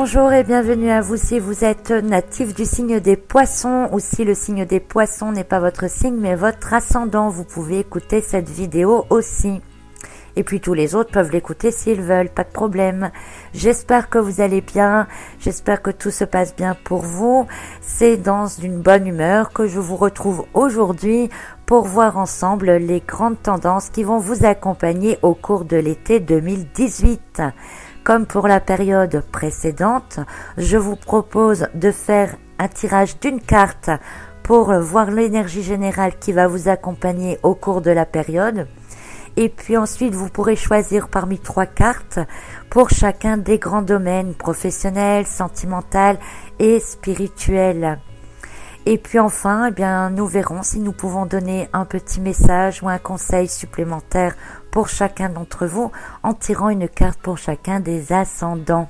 Bonjour et bienvenue à vous si vous êtes natif du signe des poissons ou si le signe des poissons n'est pas votre signe mais votre ascendant. Vous pouvez écouter cette vidéo aussi. Et puis tous les autres peuvent l'écouter s'ils veulent, pas de problème. J'espère que vous allez bien, j'espère que tout se passe bien pour vous. C'est dans une bonne humeur que je vous retrouve aujourd'hui pour voir ensemble les grandes tendances qui vont vous accompagner au cours de l'été 2018. Comme pour la période précédente, je vous propose de faire un tirage d'une carte pour voir l'énergie générale qui va vous accompagner au cours de la période. Et puis ensuite, vous pourrez choisir parmi 3 cartes pour chacun des grands domaines professionnels, sentimental et spirituel. Et puis enfin, eh bien, nous verrons si nous pouvons donner un petit message ou un conseil supplémentaire pour chacun d'entre vous en tirant une carte pour chacun des ascendants.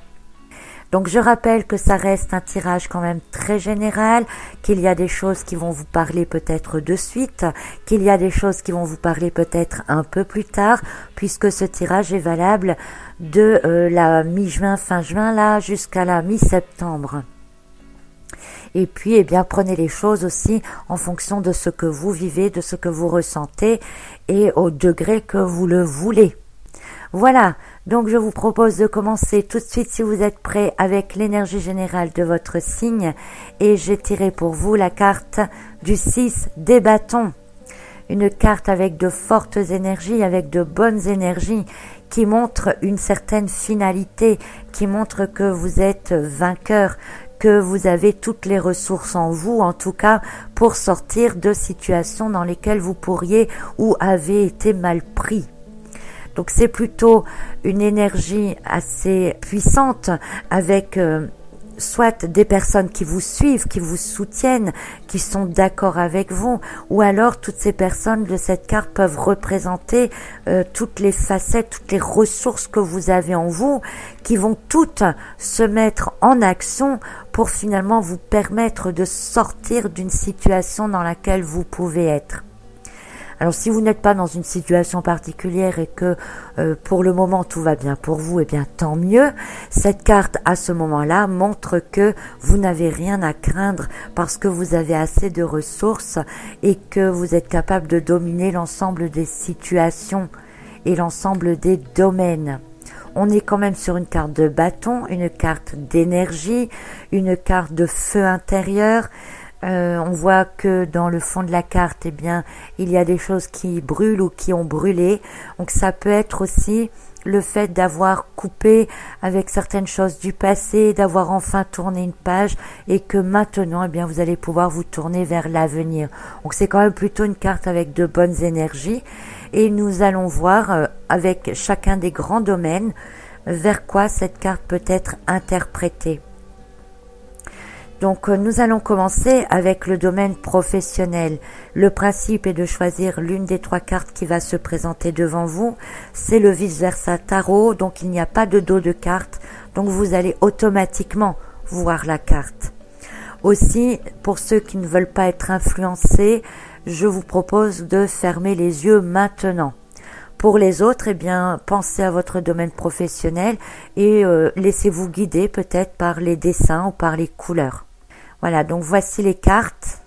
Donc je rappelle que ça reste un tirage quand même très général, qu'il y a des choses qui vont vous parler peut-être de suite, qu'il y a des choses qui vont vous parler peut-être un peu plus tard, puisque ce tirage est valable de la mi-juin, fin juin là, jusqu'à la mi-septembre. Et puis, eh bien, prenez les choses aussi en fonction de ce que vous vivez, de ce que vous ressentez et au degré que vous le voulez. Voilà, donc je vous propose de commencer tout de suite si vous êtes prêts avec l'énergie générale de votre signe et j'ai tiré pour vous la carte du 6 des bâtons. Une carte avec de fortes énergies, avec de bonnes énergies qui montre une certaine finalité, qui montre que vous êtes vainqueur, que vous avez toutes les ressources en vous, en tout cas pour sortir de situations dans lesquelles vous pourriez ou avez été mal pris. Donc c'est plutôt une énergie assez puissante avec soit des personnes qui vous suivent, qui vous soutiennent, qui sont d'accord avec vous, ou alors toutes ces personnes de cette carte peuvent représenter toutes les facettes, toutes les ressources que vous avez en vous, qui vont toutes se mettre en action pour finalement vous permettre de sortir d'une situation dans laquelle vous pouvez être. Alors si vous n'êtes pas dans une situation particulière et que pour le moment tout va bien pour vous, eh bien tant mieux. Cette carte à ce moment-là montre que vous n'avez rien à craindre parce que vous avez assez de ressources et que vous êtes capable de dominer l'ensemble des situations et l'ensemble des domaines. On est quand même sur une carte de bâton, une carte d'énergie, une carte de feu intérieur. On voit que dans le fond de la carte, eh bien, il y a des choses qui brûlent ou qui ont brûlé. Donc ça peut être aussi le fait d'avoir coupé avec certaines choses du passé, d'avoir enfin tourné une page et que maintenant, eh bien, vous allez pouvoir vous tourner vers l'avenir. Donc c'est quand même plutôt une carte avec de bonnes énergies et nous allons voir avec chacun des grands domaines vers quoi cette carte peut être interprétée. Donc nous allons commencer avec le domaine professionnel. Le principe est de choisir l'une des 3 cartes qui va se présenter devant vous. C'est le vice-versa tarot, donc il n'y a pas de dos de carte. Donc vous allez automatiquement voir la carte. Aussi, pour ceux qui ne veulent pas être influencés, je vous propose de fermer les yeux maintenant. Pour les autres, eh bien, pensez à votre domaine professionnel et laissez-vous guider peut-être par les dessins ou par les couleurs. Voilà, donc voici les cartes.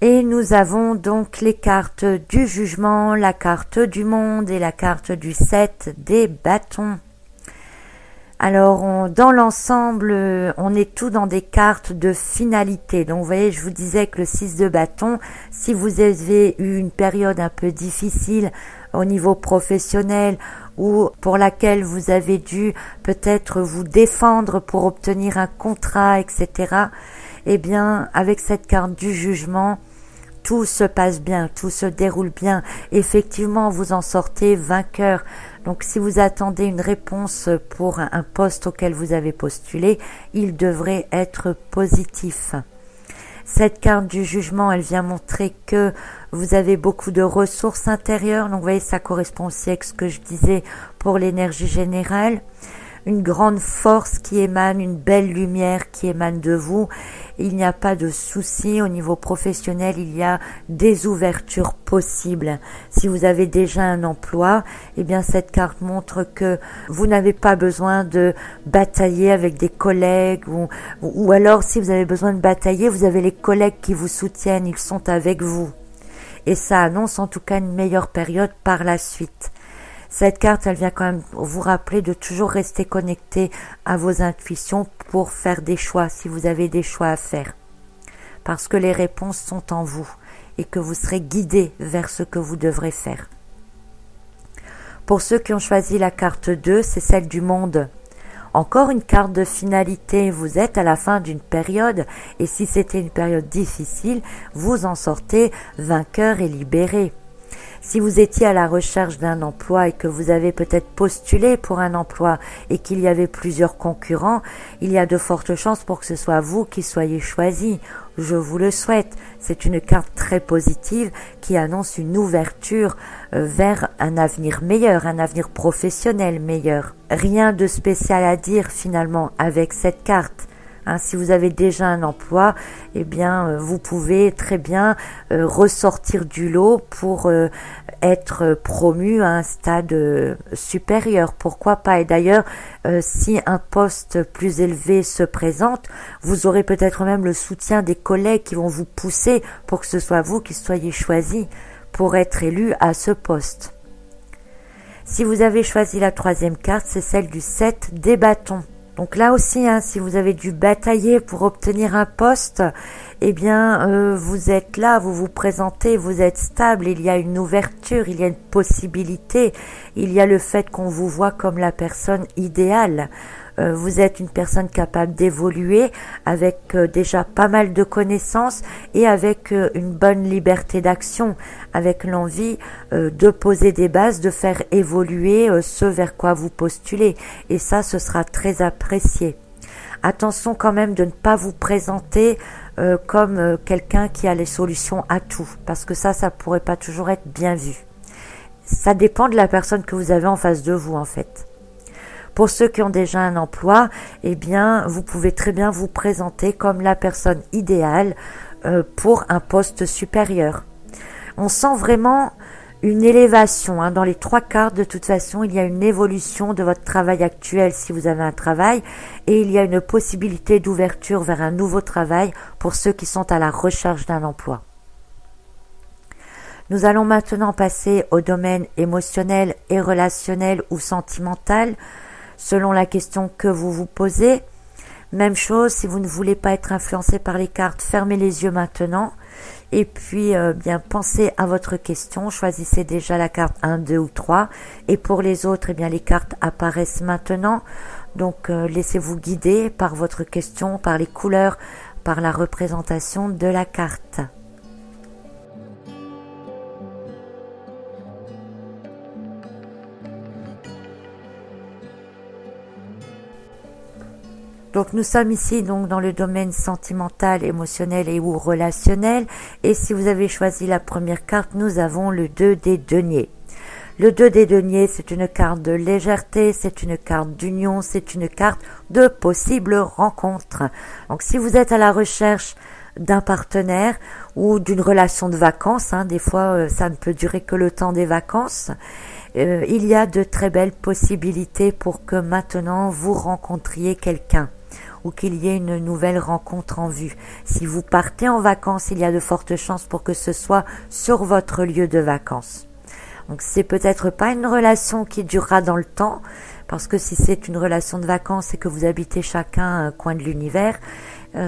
Et nous avons donc les cartes du jugement, la carte du monde et la carte du 7 des bâtons. Alors, dans l'ensemble, on est tout dans des cartes de finalité. Donc, vous voyez, je vous disais que le 6 de bâton, si vous avez eu une période un peu difficile au niveau professionnel ou pour laquelle vous avez dû peut-être vous défendre pour obtenir un contrat, etc., eh bien, avec cette carte du jugement, tout se passe bien, tout se déroule bien. Effectivement, vous en sortez vainqueur. Donc, si vous attendez une réponse pour un poste auquel vous avez postulé, il devrait être positif. Cette carte du jugement, elle vient montrer que vous avez beaucoup de ressources intérieures. Donc, vous voyez, ça correspond aussi avec ce que je disais pour l'énergie générale. une grande force qui émane, une belle lumière qui émane de vous. Il n'y a pas de souci au niveau professionnel, il y a des ouvertures possibles. Si vous avez déjà un emploi, eh bien cette carte montre que vous n'avez pas besoin de batailler avec des collègues ou alors si vous avez besoin de batailler, vous avez les collègues qui vous soutiennent, ils sont avec vous. Et ça annonce en tout cas une meilleure période par la suite. Cette carte, elle vient quand même vous rappeler de toujours rester connecté à vos intuitions pour faire des choix, si vous avez des choix à faire. Parce que les réponses sont en vous et que vous serez guidé vers ce que vous devrez faire. Pour ceux qui ont choisi la carte 2, c'est celle du monde. Encore une carte de finalité, vous êtes à la fin d'une période et si c'était une période difficile, vous en sortez vainqueur et libéré. Si vous étiez à la recherche d'un emploi et que vous avez peut-être postulé pour un emploi et qu'il y avait plusieurs concurrents, il y a de fortes chances pour que ce soit vous qui soyez choisi. Je vous le souhaite. C'est une carte très positive qui annonce une ouverture vers un avenir meilleur, un avenir professionnel meilleur. Rien de spécial à dire finalement avec cette carte. Si vous avez déjà un emploi, eh bien, vous pouvez très bien ressortir du lot pour être promu à un stade supérieur. Pourquoi pas? Et d'ailleurs, si un poste plus élevé se présente, vous aurez peut-être même le soutien des collègues qui vont vous pousser pour que ce soit vous qui soyez choisi pour être élu à ce poste. Si vous avez choisi la troisième carte, c'est celle du 7 des bâtons. Donc là aussi, si vous avez dû batailler pour obtenir un poste, eh bien, vous êtes là, vous vous présentez, vous êtes stable, il y a une ouverture, il y a une possibilité, il y a le fait qu'on vous voit comme la personne idéale. Vous êtes une personne capable d'évoluer avec déjà pas mal de connaissances et avec une bonne liberté d'action, avec l'envie de poser des bases, de faire évoluer ce vers quoi vous postulez. Et ça, ce sera très apprécié. Attention quand même de ne pas vous présenter comme quelqu'un qui a les solutions à tout, parce que ça pourrait pas toujours être bien vu. Ça dépend de la personne que vous avez en face de vous en fait. Pour ceux qui ont déjà un emploi, eh bien, vous pouvez très bien vous présenter comme la personne idéale pour un poste supérieur. On sent vraiment une élévation. Dans les trois cartes, de toute façon, il y a une évolution de votre travail actuel si vous avez un travail et il y a une possibilité d'ouverture vers un nouveau travail pour ceux qui sont à la recherche d'un emploi. Nous allons maintenant passer au domaine émotionnel et relationnel ou sentimental. Selon la question que vous vous posez, même chose, si vous ne voulez pas être influencé par les cartes, fermez les yeux maintenant et puis bien pensez à votre question, choisissez déjà la carte 1, 2 ou 3 et pour les autres, eh bien les cartes apparaissent maintenant, donc laissez-vous guider par votre question, par les couleurs, par la représentation de la carte. Donc nous sommes ici donc dans le domaine sentimental, émotionnel et ou relationnel. Et si vous avez choisi la première carte, nous avons le 2 des deniers. Le 2 des deniers, c'est une carte de légèreté, c'est une carte d'union, c'est une carte de possibles rencontres. Donc si vous êtes à la recherche d'un partenaire ou d'une relation de vacances, des fois ça ne peut durer que le temps des vacances, il y a de très belles possibilités pour que maintenant vous rencontriez quelqu'un ou qu'il y ait une nouvelle rencontre en vue. Si vous partez en vacances, il y a de fortes chances pour que ce soit sur votre lieu de vacances. Donc c'est peut-être pas une relation qui durera dans le temps, parce que si c'est une relation de vacances et que vous habitez chacun un coin de l'univers,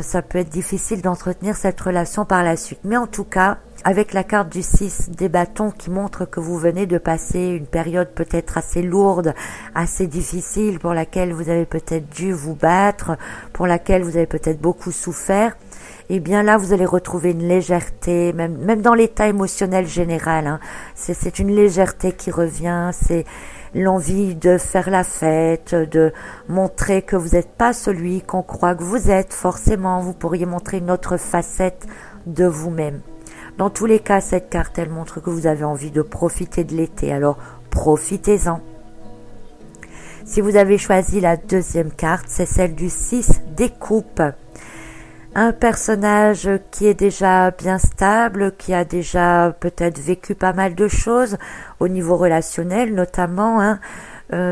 ça peut être difficile d'entretenir cette relation par la suite. Mais en tout cas, avec la carte du 6 des bâtons qui montre que vous venez de passer une période peut-être assez lourde, assez difficile, pour laquelle vous avez peut-être dû vous battre, pour laquelle vous avez peut-être beaucoup souffert, et bien là vous allez retrouver une légèreté, même dans l'état émotionnel général, c'est une légèreté qui revient, c'est l'envie de faire la fête, de montrer que vous n'êtes pas celui qu'on croit que vous êtes. Forcément, vous pourriez montrer une autre facette de vous-même. Dans tous les cas, cette carte, elle montre que vous avez envie de profiter de l'été, alors profitez-en. Si vous avez choisi la deuxième carte, c'est celle du 6 des coupes. Un personnage qui est déjà bien stable, qui a déjà peut-être vécu pas mal de choses au niveau relationnel notamment.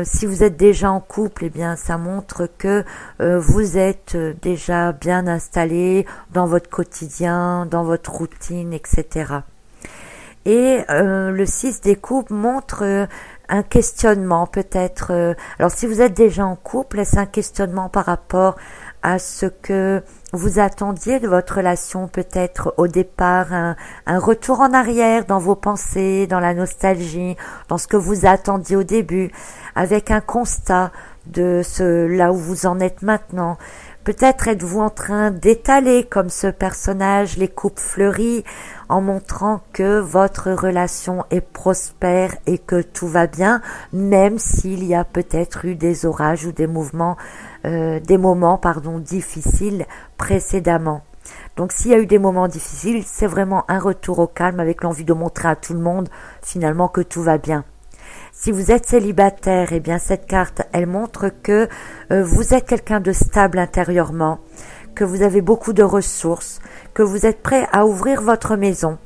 Si vous êtes déjà en couple, eh bien ça montre que vous êtes déjà bien installé dans votre quotidien, dans votre routine, etc. Et le 6 des coupes montre un questionnement peut-être. Alors si vous êtes déjà en couple, c'est un questionnement par rapport à ce que vous attendiez de votre relation, peut-être au départ un retour en arrière dans vos pensées, dans la nostalgie, dans ce que vous attendiez au début, avec un constat de là où vous en êtes maintenant. Peut-être êtes-vous en train d'étaler comme ce personnage les coupes fleuries en montrant que votre relation est prospère et que tout va bien, même s'il y a peut-être eu des orages ou des moments difficiles précédemment. Donc s'il y a eu des moments difficiles, c'est vraiment un retour au calme avec l'envie de montrer à tout le monde finalement que tout va bien. Si vous êtes célibataire, eh bien cette carte, elle montre que vous êtes quelqu'un de stable intérieurement, que vous avez beaucoup de ressources, que vous êtes prêt à ouvrir votre maison,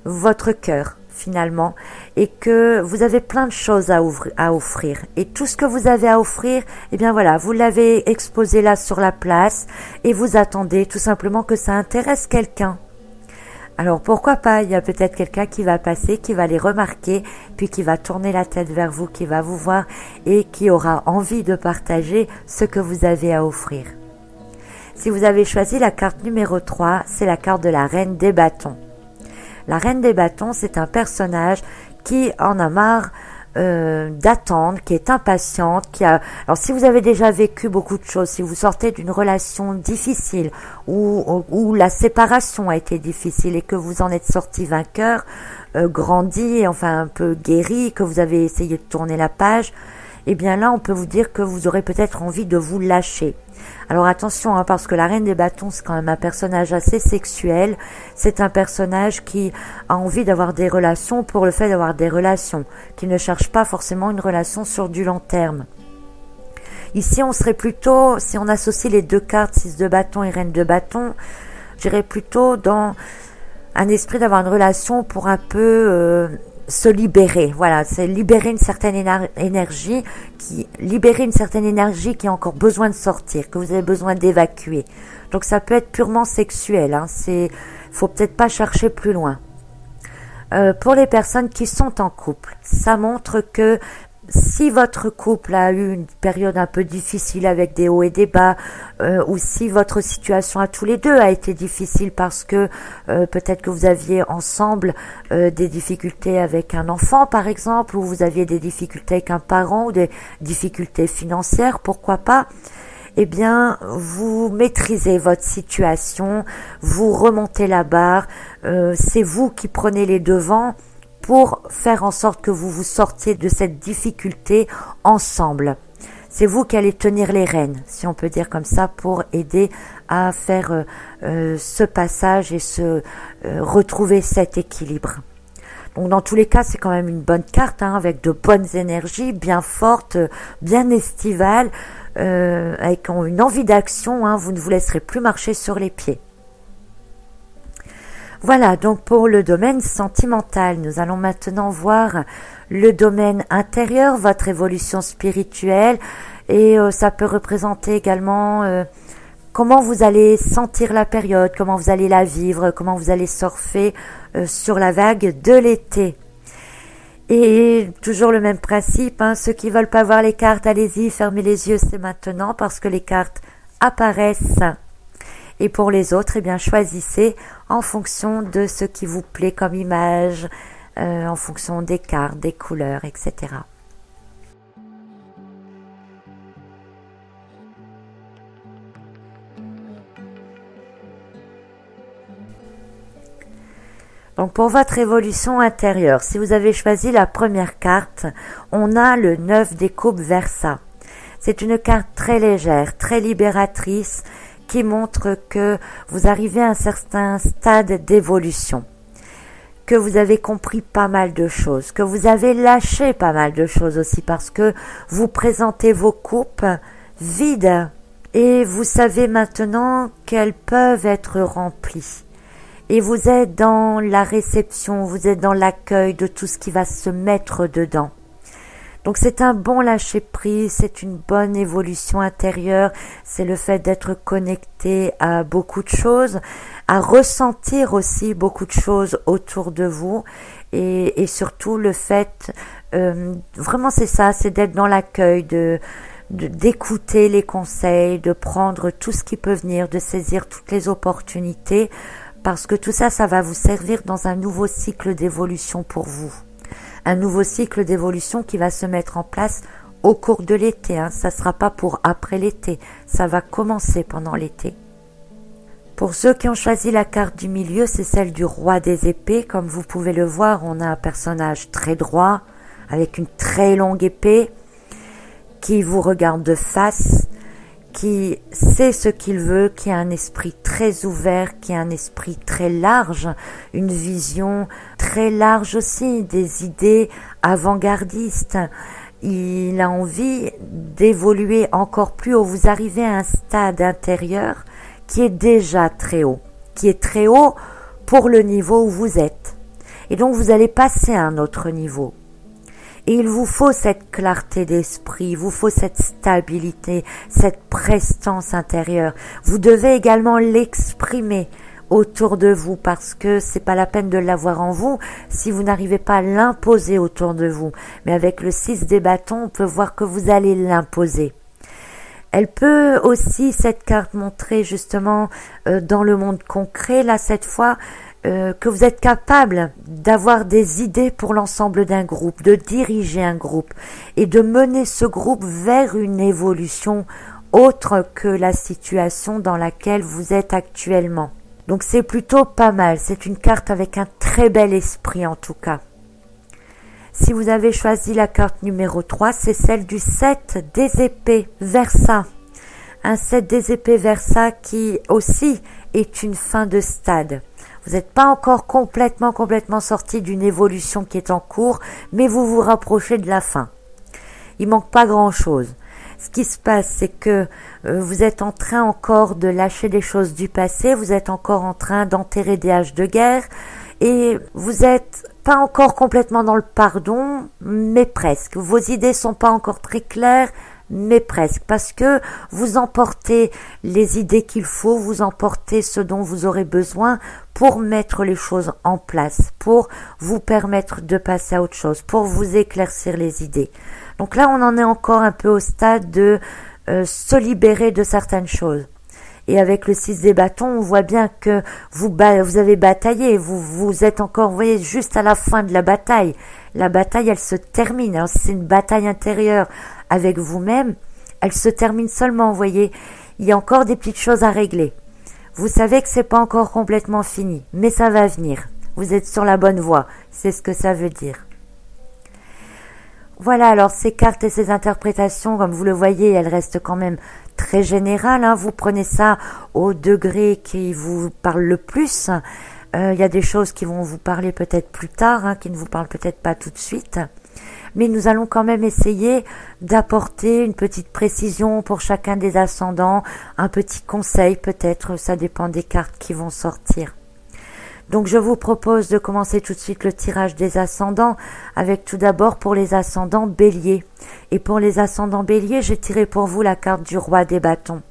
votre cœur finalement, et que vous avez plein de choses à offrir. Et tout ce que vous avez à offrir, eh bien voilà, vous l'avez exposé là sur la place et vous attendez tout simplement que ça intéresse quelqu'un. Alors pourquoi pas, il y a peut-être quelqu'un qui va passer, qui va les remarquer, puis qui va tourner la tête vers vous, qui va vous voir et qui aura envie de partager ce que vous avez à offrir. Si vous avez choisi la carte numéro 3, c'est la carte de la Reine des Bâtons. La Reine des Bâtons, c'est un personnage qui en a marre d'attendre, qui est impatiente, alors si vous avez déjà vécu beaucoup de choses, si vous sortez d'une relation difficile où la séparation a été difficile et que vous en êtes sorti vainqueur, grandi, enfin un peu guéri, que vous avez essayé de tourner la page, eh bien là on peut vous dire que vous aurez peut-être envie de vous lâcher. Alors attention, parce que la Reine des Bâtons, c'est quand même un personnage assez sexuel. C'est un personnage qui a envie d'avoir des relations pour le fait d'avoir des relations, qui ne cherche pas forcément une relation sur du long terme. Ici, on serait plutôt, si on associe les deux cartes, 6 de bâton et Reine de bâton, j'irais plutôt dans un esprit d'avoir une relation pour un peu se libérer. Voilà, c'est libérer une certaine énergie qui a encore besoin de sortir, que vous avez besoin d'évacuer. Donc ça peut être purement sexuel, faut peut-être pas chercher plus loin. Pour les personnes qui sont en couple, ça montre que si votre couple a eu une période un peu difficile avec des hauts et des bas, ou si votre situation à tous les deux a été difficile parce que peut-être que vous aviez ensemble des difficultés avec un enfant par exemple, ou vous aviez des difficultés avec un parent ou des difficultés financières, pourquoi pas, eh bien vous maîtrisez votre situation, vous remontez la barre, c'est vous qui prenez les devants pour faire en sorte que vous vous sortiez de cette difficulté ensemble. C'est vous qui allez tenir les rênes, si on peut dire comme ça, pour aider à faire ce passage et retrouver cet équilibre. Donc dans tous les cas, c'est quand même une bonne carte, avec de bonnes énergies, bien fortes, bien estivales, avec une envie d'action, vous ne vous laisserez plus marcher sur les pieds. Voilà, donc pour le domaine sentimental, nous allons maintenant voir le domaine intérieur, votre évolution spirituelle, et ça peut représenter également comment vous allez sentir la période, comment vous allez la vivre, comment vous allez surfer sur la vague de l'été. Et toujours le même principe, ceux qui veulent pas voir les cartes, allez-y, fermez les yeux, c'est maintenant, parce que les cartes apparaissent. Et pour les autres, eh bien, choisissez en fonction de ce qui vous plaît comme image, en fonction des cartes, des couleurs, etc. Donc pour votre évolution intérieure, si vous avez choisi la première carte, on a le 9 des coupes Versa. C'est une carte très légère, très libératrice, qui montre que vous arrivez à un certain stade d'évolution, que vous avez compris pas mal de choses, que vous avez lâché pas mal de choses aussi parce que vous présentez vos coupes vides et vous savez maintenant qu'elles peuvent être remplies. Et vous êtes dans la réception, vous êtes dans l'accueil de tout ce qui va se mettre dedans. Donc c'est un bon lâcher-prise, c'est une bonne évolution intérieure, c'est le fait d'être connecté à beaucoup de choses, à ressentir aussi beaucoup de choses autour de vous et surtout le fait, vraiment c'est ça, c'est d'être dans l'accueil, d'écouter les conseils, de prendre tout ce qui peut venir, de saisir toutes les opportunités parce que tout ça, ça va vous servir dans un nouveau cycle d'évolution pour vous. Un nouveau cycle d'évolution qui va se mettre en place au cours de l'été. Ça ne sera pas pour après l'été, ça va commencer pendant l'été. Pour ceux qui ont choisi la carte du milieu, c'est celle du roi des épées. Comme vous pouvez le voir, on a un personnage très droit, avec une très longue épée, qui vous regarde de face, qui sait ce qu'il veut, qui a un esprit très ouvert, qui a un esprit très large, une vision très large aussi, des idées avant-gardistes. Il a envie d'évoluer encore plus haut. Vous arrivez à un stade intérieur qui est déjà très haut, qui est très haut pour le niveau où vous êtes. Et donc vous allez passer à un autre niveau. Et il vous faut cette clarté d'esprit, il vous faut cette stabilité, cette prestance intérieure. Vous devez également l'exprimer autour de vous parce que c'est pas la peine de l'avoir en vous si vous n'arrivez pas à l'imposer autour de vous. Mais avec le 6 des bâtons, on peut voir que vous allez l'imposer. Elle peut aussi, cette carte, montrer justement dans le monde concret, là cette fois, que vous êtes capable d'avoir des idées pour l'ensemble d'un groupe, de diriger un groupe et de mener ce groupe vers une évolution autre que la situation dans laquelle vous êtes actuellement. Donc c'est plutôt pas mal, c'est une carte avec un très bel esprit en tout cas. Si vous avez choisi la carte numéro 3, c'est celle du 7 des épées, Versa. Un 7 des épées Versa qui aussi est une fin de stade. Vous n'êtes pas encore complètement sorti d'une évolution qui est en cours, mais vous vous rapprochez de la fin. Il manque pas grand-chose. Ce qui se passe, c'est que vous êtes en train encore de lâcher des choses du passé, vous êtes encore en train d'enterrer des haches de guerre, et vous êtes pas encore complètement dans le pardon, mais presque. Vos idées sont pas encore très claires, mais presque, parce que vous emportez les idées qu'il faut, vous emportez ce dont vous aurez besoin pour mettre les choses en place, pour vous permettre de passer à autre chose, pour vous éclaircir les idées. Donc là, on en est encore un peu au stade de se libérer de certaines choses. Et avec le 6 des bâtons, on voit bien que vous avez bataillé, vous êtes encore, vous voyez, juste à la fin de la bataille. La bataille, elle se termine. Alors, c'est une bataille intérieure avec vous-même. Elle se termine seulement, vous voyez. Il y a encore des petites choses à régler. Vous savez que c'est pas encore complètement fini, mais ça va venir. Vous êtes sur la bonne voie. C'est ce que ça veut dire. Voilà, alors ces cartes et ces interprétations, comme vous le voyez, elles restent quand même très générales. Vous prenez ça au degré qui vous parle le plus. Il y a des choses qui vont vous parler peut-être plus tard, qui ne vous parlent peut-être pas tout de suite. Mais nous allons quand même essayer d'apporter une petite précision pour chacun des ascendants, un petit conseil peut-être, ça dépend des cartes qui vont sortir. Donc je vous propose de commencer tout de suite le tirage des ascendants avec tout d'abord pour les ascendants bélier. Et pour les ascendants bélier, j'ai tiré pour vous la carte du roi des bâtons.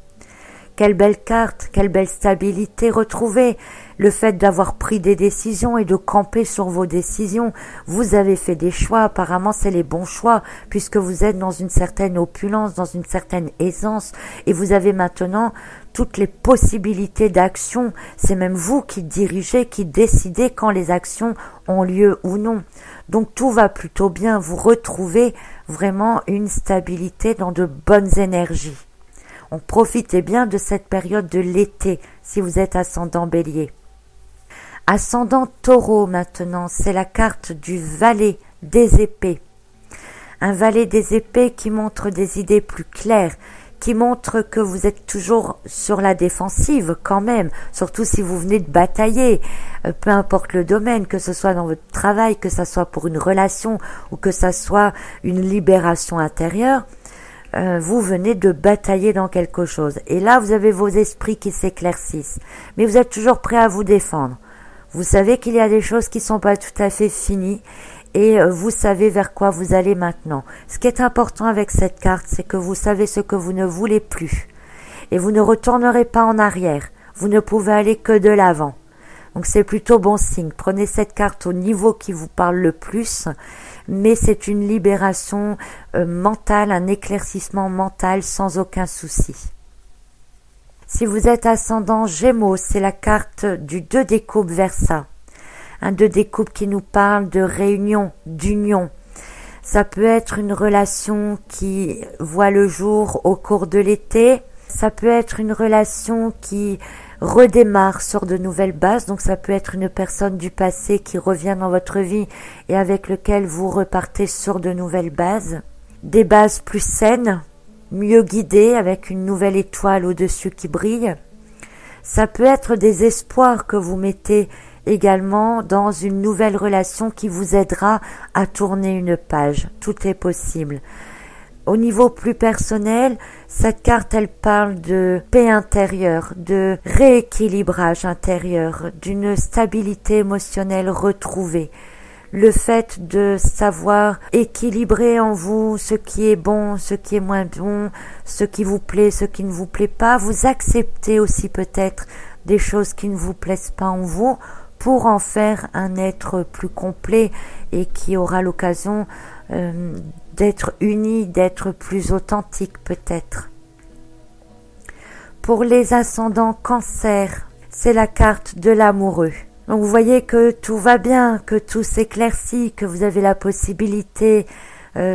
Quelle belle carte, quelle belle stabilité retrouvée, le fait d'avoir pris des décisions et de camper sur vos décisions. Vous avez fait des choix, apparemment c'est les bons choix, puisque vous êtes dans une certaine opulence, dans une certaine aisance, et vous avez maintenant toutes les possibilités d'action. C'est même vous qui dirigez, qui décidez quand les actions ont lieu ou non. Donc tout va plutôt bien, vous retrouvez vraiment une stabilité dans de bonnes énergies. On profitez bien de cette période de l'été si vous êtes ascendant bélier. Ascendant taureau maintenant, c'est la carte du valet des épées. Un valet des épées qui montre des idées plus claires, qui montre que vous êtes toujours sur la défensive quand même, surtout si vous venez de batailler, peu importe le domaine, que ce soit dans votre travail, que ce soit pour une relation ou que ce soit une libération intérieure, vous venez de batailler dans quelque chose. Et là, vous avez vos esprits qui s'éclaircissent, mais vous êtes toujours prêt à vous défendre. Vous savez qu'il y a des choses qui sont pas tout à fait finies et vous savez vers quoi vous allez maintenant. Ce qui est important avec cette carte, c'est que vous savez ce que vous ne voulez plus et vous ne retournerez pas en arrière. Vous ne pouvez aller que de l'avant. Donc c'est plutôt bon signe. Prenez cette carte au niveau qui vous parle le plus, mais c'est une libération mentale, un éclaircissement mental sans aucun souci. Si vous êtes ascendant Gémeaux, c'est la carte du 2 des coupes Verseau. Un 2 des coupes qui nous parle de réunion, d'union. Ça peut être une relation qui voit le jour au cours de l'été. Ça peut être une relation qui redémarre sur de nouvelles bases. Donc ça peut être une personne du passé qui revient dans votre vie et avec lequel vous repartez sur de nouvelles bases. Des bases plus saines, mieux guidées, avec une nouvelle étoile au-dessus qui brille. Ça peut être des espoirs que vous mettez également dans une nouvelle relation qui vous aidera à tourner une page. Tout est possible. Au niveau plus personnel, cette carte, elle parle de paix intérieure, de rééquilibrage intérieur, d'une stabilité émotionnelle retrouvée. Le fait de savoir équilibrer en vous ce qui est bon, ce qui est moins bon, ce qui vous plaît, ce qui ne vous plaît pas. Vous acceptez aussi peut-être des choses qui ne vous plaisent pas en vous pour en faire un être plus complet et qui aura l'occasion d'être uni, d'être plus authentique peut-être. Pour les ascendants Cancer, c'est la carte de l'amoureux. Donc vous voyez que tout va bien, que tout s'éclaircit, que vous avez la possibilité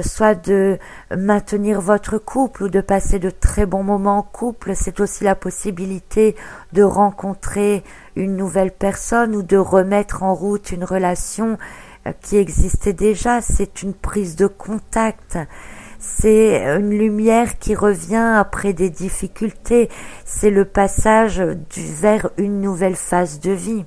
soit de maintenir votre couple ou de passer de très bons moments en couple. C'est aussi la possibilité de rencontrer une nouvelle personne ou de remettre en route une relation qui existait déjà. C'est une prise de contact. C'est une lumière qui revient après des difficultés. C'est le passage vers une nouvelle phase de vie.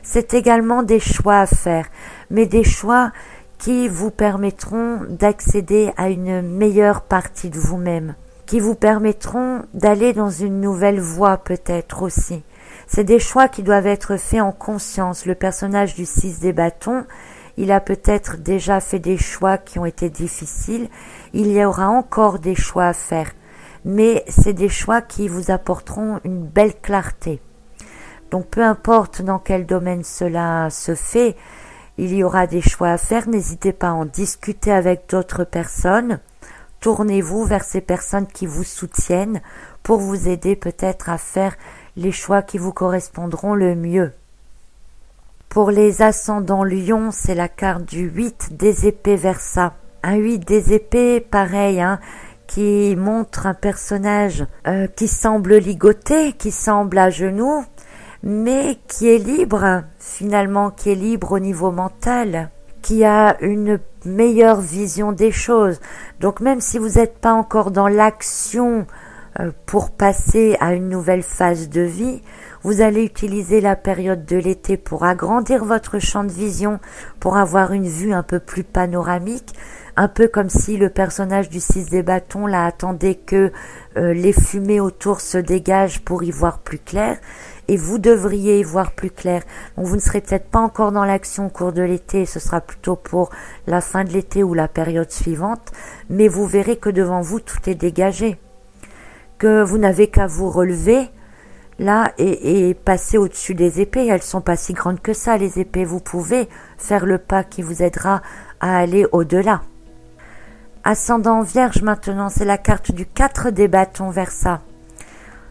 C'est également des choix à faire, mais des choix qui vous permettront d'accéder à une meilleure partie de vous-même, qui vous permettront d'aller dans une nouvelle voie peut-être aussi. C'est des choix qui doivent être faits en conscience. Le personnage du 6 des bâtons, il a peut-être déjà fait des choix qui ont été difficiles. Il y aura encore des choix à faire, mais c'est des choix qui vous apporteront une belle clarté. Donc peu importe dans quel domaine cela se fait, il y aura des choix à faire. N'hésitez pas à en discuter avec d'autres personnes. Tournez-vous vers ces personnes qui vous soutiennent pour vous aider peut-être à faire les choix qui vous correspondront le mieux. Pour les ascendants Lion, c'est la carte du 8 des épées Verseau. Un 8 des épées, pareil, qui montre un personnage qui semble ligoté, qui semble à genoux, mais qui est libre, finalement, qui est libre au niveau mental, qui a une meilleure vision des choses. Donc même si vous n'êtes pas encore dans l'action pour passer à une nouvelle phase de vie, vous allez utiliser la période de l'été pour agrandir votre champ de vision, pour avoir une vue un peu plus panoramique, un peu comme si le personnage du 6 des bâtons là attendait que les fumées autour se dégagent pour y voir plus clair. Et vous devriez y voir plus clair. Donc vous ne serez peut-être pas encore dans l'action au cours de l'été, ce sera plutôt pour la fin de l'été ou la période suivante, mais vous verrez que devant vous tout est dégagé, que vous n'avez qu'à vous relever là et passer au-dessus des épées. Elles sont pas si grandes que ça, les épées. Vous pouvez faire le pas qui vous aidera à aller au-delà. Ascendant Vierge maintenant, c'est la carte du 4 des bâtons Verseau.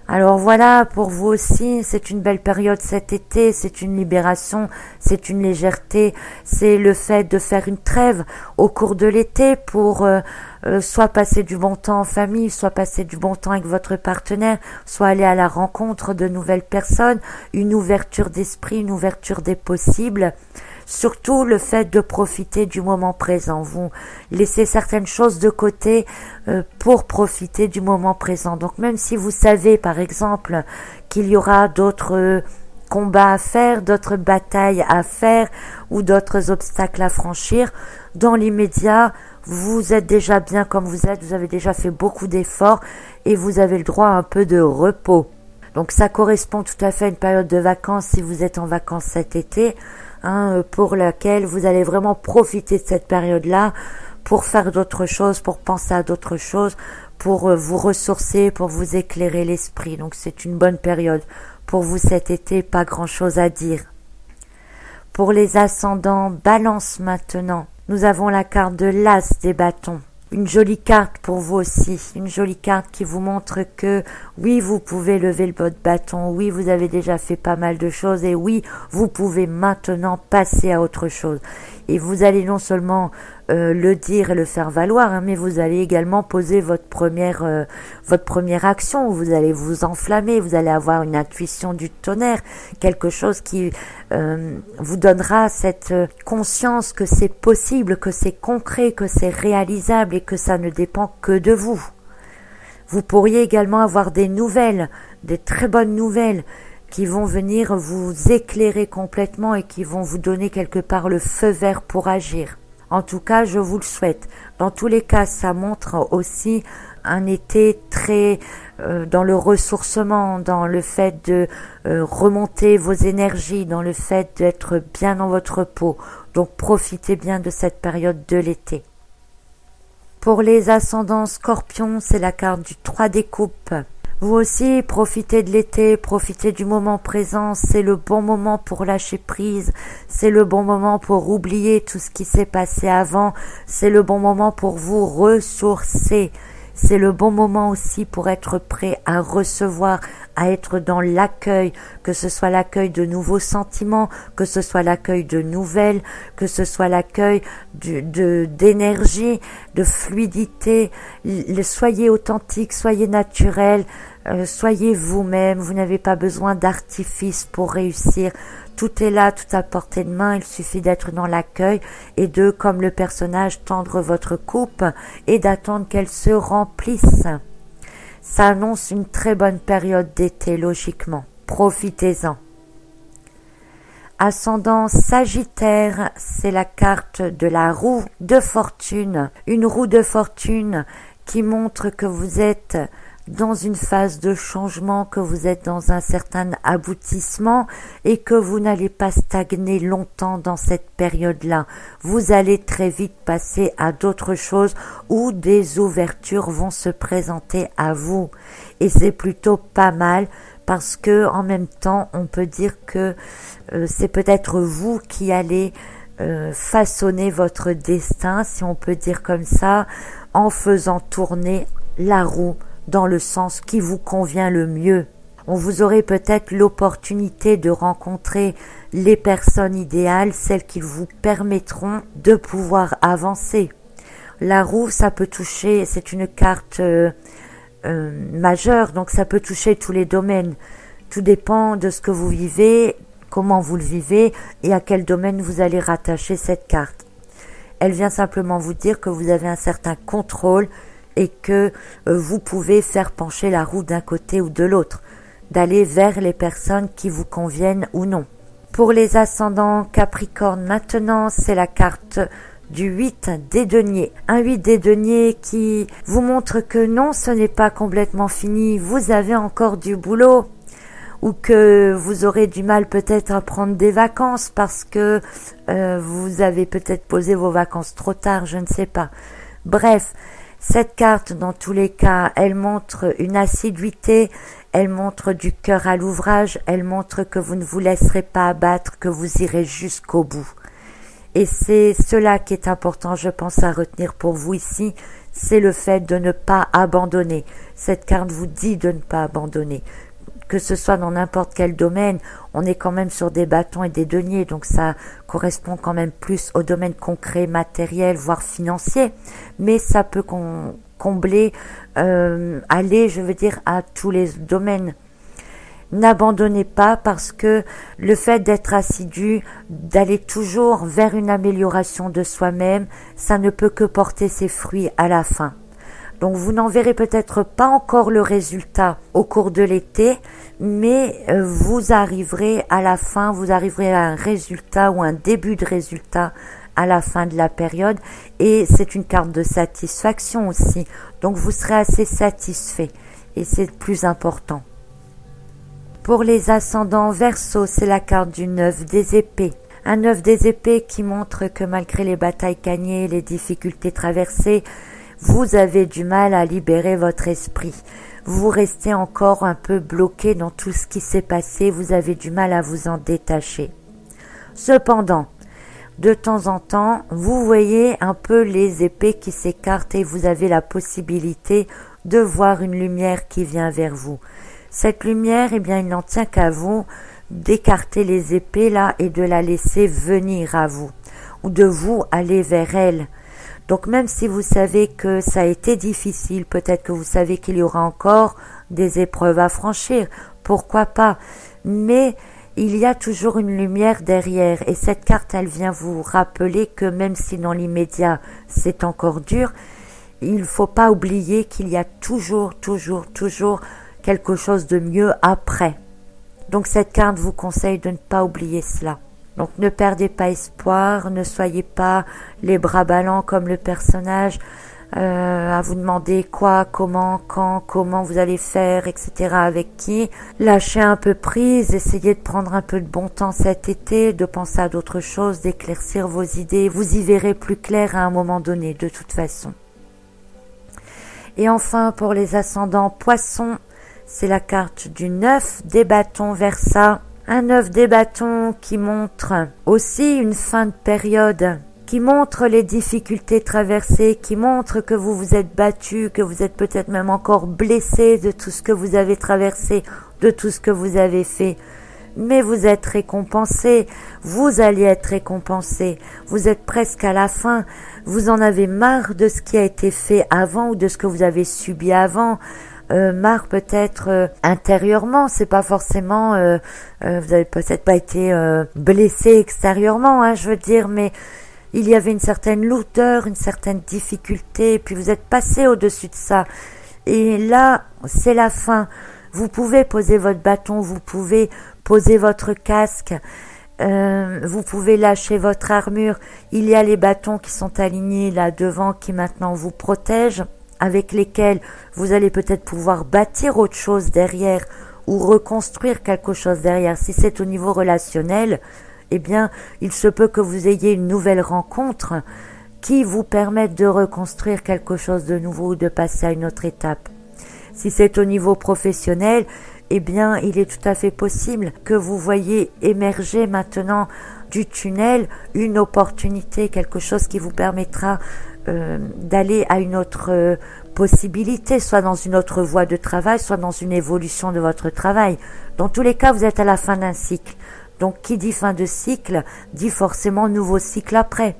Alors voilà, pour vous aussi, c'est une belle période cet été, c'est une libération, c'est une légèreté, c'est le fait de faire une trêve au cours de l'été pour soit passer du bon temps en famille, soit passer du bon temps avec votre partenaire, soit aller à la rencontre de nouvelles personnes, une ouverture d'esprit, une ouverture des possibles. surtout le fait de profiter du moment présent. Vous laissez certaines choses de côté pour profiter du moment présent. Donc même si vous savez par exemple qu'il y aura d'autres combats à faire, d'autres batailles à faire ou d'autres obstacles à franchir, dans l'immédiat, vous êtes déjà bien comme vous êtes, vous avez déjà fait beaucoup d'efforts et vous avez le droit à un peu de repos. Donc ça correspond tout à fait à une période de vacances si vous êtes en vacances cet été, pour laquelle vous allez vraiment profiter de cette période-là pour faire d'autres choses, pour penser à d'autres choses, pour vous ressourcer, pour vous éclairer l'esprit. Donc c'est une bonne période pour vous cet été, pas grand-chose à dire. Pour les ascendants Balance maintenant, nous avons la carte de l'As des bâtons. Une jolie carte pour vous aussi, une jolie carte qui vous montre que oui, vous pouvez lever votre bâton, oui, vous avez déjà fait pas mal de choses et oui, vous pouvez maintenant passer à autre chose. Et vous allez non seulement le dire et le faire valoir, mais vous allez également poser votre première action, où vous allez vous enflammer, vous allez avoir une intuition du tonnerre, quelque chose qui vous donnera cette conscience que c'est possible, que c'est concret, que c'est réalisable et que ça ne dépend que de vous. Vous pourriez également avoir des nouvelles, des très bonnes nouvelles, qui vont venir vous éclairer complètement et qui vont vous donner quelque part le feu vert pour agir. En tout cas, je vous le souhaite. Dans tous les cas, ça montre aussi un été très dans le ressourcement, dans le fait de remonter vos énergies, dans le fait d'être bien dans votre peau. Donc profitez bien de cette période de l'été. Pour les ascendants Scorpions, c'est la carte du 3 des coupes. Vous aussi, profitez de l'été, profitez du moment présent, c'est le bon moment pour lâcher prise, c'est le bon moment pour oublier tout ce qui s'est passé avant, c'est le bon moment pour vous ressourcer, c'est le bon moment aussi pour être prêt à recevoir, à être dans l'accueil, que ce soit l'accueil de nouveaux sentiments, que ce soit l'accueil de nouvelles, que ce soit l'accueil d'énergie, de fluidité. Soyez authentique, soyez naturel, soyez vous-même, vous n'avez pas besoin d'artifice pour réussir. Tout est là, tout à portée de main, il suffit d'être dans l'accueil et de, comme le personnage, tendre votre coupe et d'attendre qu'elle se remplisse. Ça annonce une très bonne période d'été, logiquement. Profitez-en. Ascendant Sagittaire, c'est la carte de la roue de fortune. Une roue de fortune qui montre que vous êtes dans une phase de changement, que vous êtes dans un certain aboutissement et que vous n'allez pas stagner longtemps dans cette période-là. Vous allez très vite passer à d'autres choses où des ouvertures vont se présenter à vous. Et c'est plutôt pas mal parce que en même temps, on peut dire que c'est peut-être vous qui allez façonner votre destin, si on peut dire comme ça, en faisant tourner la roue dans le sens qui vous convient le mieux. On vous aurez peut-être l'opportunité de rencontrer les personnes idéales, celles qui vous permettront de pouvoir avancer. La roue, ça peut toucher, c'est une carte majeure, donc ça peut toucher tous les domaines. Tout dépend de ce que vous vivez, comment vous le vivez et à quel domaine vous allez rattacher cette carte. Elle vient simplement vous dire que vous avez un certain contrôle et que vous pouvez faire pencher la roue d'un côté ou de l'autre, d'aller vers les personnes qui vous conviennent ou non. Pour les ascendants Capricorne, maintenant, c'est la carte du 8 des deniers. Un 8 des deniers qui vous montre que non, ce n'est pas complètement fini, vous avez encore du boulot, ou que vous aurez du mal peut-être à prendre des vacances parce que vous avez peut-être posé vos vacances trop tard, je ne sais pas. Bref, cette carte, dans tous les cas, elle montre une assiduité, elle montre du cœur à l'ouvrage, elle montre que vous ne vous laisserez pas abattre, que vous irez jusqu'au bout. Et c'est cela qui est important, je pense, à retenir pour vous ici, c'est le fait de ne pas abandonner. Cette carte vous dit de ne pas abandonner. Que ce soit dans n'importe quel domaine, on est quand même sur des bâtons et des deniers, donc ça correspond quand même plus au domaine concret, matériel, voire financier, mais ça peut combler, aller, je veux dire, à tous les domaines. N'abandonnez pas parce que le fait d'être assidu, d'aller toujours vers une amélioration de soi-même, ça ne peut que porter ses fruits à la fin. Donc vous n'en verrez peut-être pas encore le résultat au cours de l'été, mais vous arriverez à la fin, vous arriverez à un résultat ou un début de résultat à la fin de la période, et c'est une carte de satisfaction aussi. Donc vous serez assez satisfait et c'est le plus important. Pour les ascendants Verseau, c'est la carte du 9 des épées. Un 9 des épées qui montre que malgré les batailles gagnées, les difficultés traversées, vous avez du mal à libérer votre esprit. Vous restez encore un peu bloqué dans tout ce qui s'est passé, vous avez du mal à vous en détacher. Cependant, de temps en temps, vous voyez un peu les épées qui s'écartent et vous avez la possibilité de voir une lumière qui vient vers vous. Cette lumière, eh bien, il n'en tient qu'à vous d'écarter les épées là et de la laisser venir à vous, ou de vous aller vers elle. Donc même si vous savez que ça a été difficile, peut-être que vous savez qu'il y aura encore des épreuves à franchir, pourquoi pas, mais il y a toujours une lumière derrière et cette carte, elle vient vous rappeler que même si dans l'immédiat c'est encore dur, il ne faut pas oublier qu'il y a toujours quelque chose de mieux après. Donc cette carte vous conseille de ne pas oublier cela. Donc ne perdez pas espoir, ne soyez pas les bras ballants comme le personnage, à vous demander quoi, comment, quand, comment vous allez faire, etc. avec qui. Lâchez un peu prise, essayez de prendre un peu de bon temps cet été, de penser à d'autres choses, d'éclaircir vos idées. Vous y verrez plus clair à un moment donné, de toute façon. Et enfin, pour les ascendants Poissons, c'est la carte du 9 des bâtons Verseau. Un 9 des bâtons qui montre aussi une fin de période, qui montre les difficultés traversées, qui montre que vous vous êtes battu, que vous êtes peut-être même encore blessé de tout ce que vous avez traversé, de tout ce que vous avez fait. Mais vous êtes récompensé, vous allez être récompensé, vous êtes presque à la fin, vous en avez marre de ce qui a été fait avant ou de ce que vous avez subi avant. Marre peut-être intérieurement, c'est pas forcément vous avez peut-être pas été blessé extérieurement, hein, je veux dire, mais il y avait une certaine lourdeur, une certaine difficulté, et puis vous êtes passé au-dessus de ça. Et là, c'est la fin. Vous pouvez poser votre bâton, vous pouvez poser votre casque, vous pouvez lâcher votre armure. Il y a les bâtons qui sont alignés là devant, qui maintenant vous protègent, avec lesquels vous allez peut-être pouvoir bâtir autre chose derrière ou reconstruire quelque chose derrière. Si c'est au niveau relationnel, eh bien, il se peut que vous ayez une nouvelle rencontre qui vous permette de reconstruire quelque chose de nouveau ou de passer à une autre étape. Si c'est au niveau professionnel, eh bien, il est tout à fait possible que vous voyez émerger maintenant du tunnel une opportunité, quelque chose qui vous permettra d'aller à une autre possibilité, soit dans une autre voie de travail, soit dans une évolution de votre travail. Dans tous les cas, vous êtes à la fin d'un cycle. Donc, qui dit fin de cycle, dit forcément nouveau cycle après.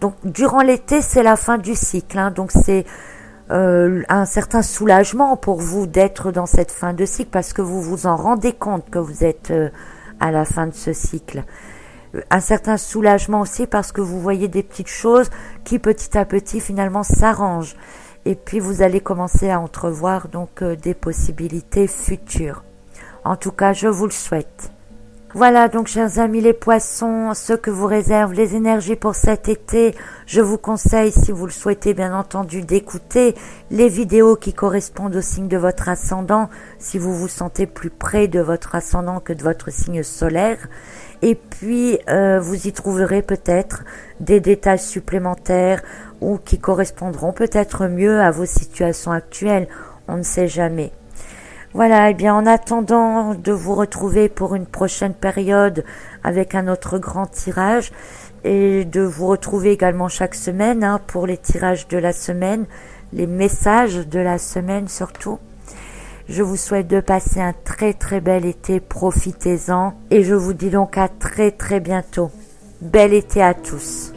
Donc, durant l'été, c'est la fin du cycle, hein. Donc, c'est un certain soulagement pour vous d'être dans cette fin de cycle parce que vous vous en rendez compte que vous êtes à la fin de ce cycle. Un certain soulagement aussi parce que vous voyez des petites choses qui petit à petit finalement s'arrangent et puis vous allez commencer à entrevoir donc des possibilités futures. En tout cas, je vous le souhaite. Voilà donc, chers amis les poissons, ce que vous réservent les énergies pour cet été. Je vous conseille, si vous le souhaitez bien entendu, d'écouter les vidéos qui correspondent au signe de votre ascendant, si vous vous sentez plus près de votre ascendant que de votre signe solaire. Et puis, vous y trouverez peut-être des détails supplémentaires ou qui correspondront peut-être mieux à vos situations actuelles. On ne sait jamais. Voilà, et bien en attendant de vous retrouver pour une prochaine période avec un autre grand tirage et de vous retrouver également chaque semaine pour les tirages de la semaine, les messages de la semaine surtout. Je vous souhaite de passer un très très bel été, profitez-en et je vous dis donc à très très bientôt. Bel été à tous.